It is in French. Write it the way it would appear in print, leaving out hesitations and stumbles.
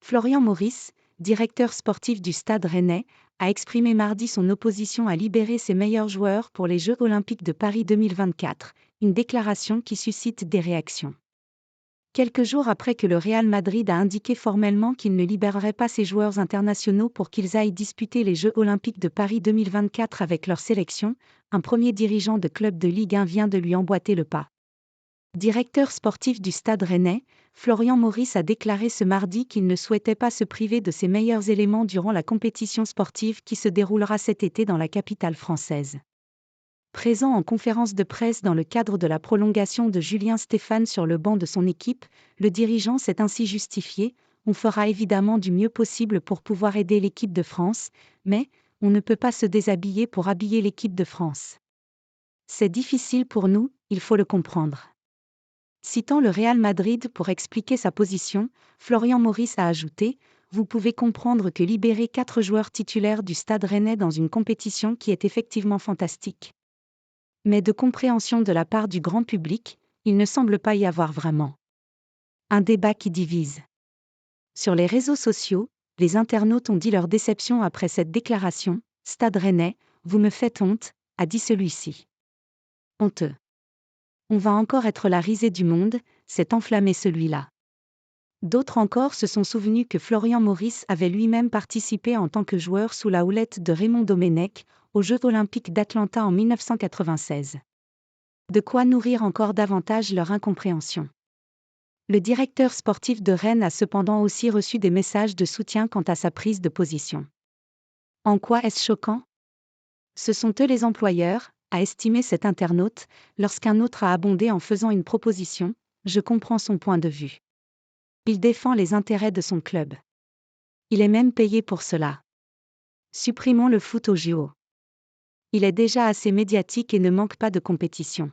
Florian Maurice, directeur sportif du Stade Rennais, a exprimé mardi son opposition à libérer ses meilleurs joueurs pour les Jeux Olympiques de Paris 2024, une déclaration qui suscite des réactions. Quelques jours après que le Real Madrid a indiqué formellement qu'il ne libérerait pas ses joueurs internationaux pour qu'ils aillent disputer les Jeux Olympiques de Paris 2024 avec leur sélection, un premier dirigeant de club de Ligue 1 vient de lui emboîter le pas. Directeur sportif du Stade Rennais, Florian Maurice a déclaré ce mardi qu'il ne souhaitait pas se priver de ses meilleurs éléments durant la compétition sportive qui se déroulera cet été dans la capitale française. Présent en conférence de presse dans le cadre de la prolongation de Julien Stéphane sur le banc de son équipe, le dirigeant s'est ainsi justifié: « On fera évidemment du mieux possible pour pouvoir aider l'équipe de France, mais on ne peut pas se déshabiller pour habiller l'équipe de France. C'est difficile pour nous, il faut le comprendre. » Citant le Real Madrid pour expliquer sa position, Florian Maurice a ajouté: « Vous pouvez comprendre que libérer 4 joueurs titulaires du Stade Rennais dans une compétition qui est effectivement fantastique. Mais de compréhension de la part du grand public, il ne semble pas y avoir vraiment. Un débat qui divise. » Sur les réseaux sociaux, les internautes ont dit leur déception après cette déclaration. « Stade Rennais, vous me faites honte », a dit celui-ci. « Honteux. On va encore être la risée du monde », s'est enflammé celui-là. D'autres encore se sont souvenus que Florian Maurice avait lui-même participé en tant que joueur sous la houlette de Raymond Domenech, aux Jeux Olympiques d'Atlanta en 1996. De quoi nourrir encore davantage leur incompréhension. Le directeur sportif de Rennes a cependant aussi reçu des messages de soutien quant à sa prise de position. En quoi est-ce choquant ? Ce sont eux les employeurs, a estimé cet internaute, lorsqu'un autre a abondé en faisant une proposition: « Je comprends son point de vue. Il défend les intérêts de son club. Il est même payé pour cela. Supprimons le foot au JO. Il est déjà assez médiatique et ne manque pas de compétition. »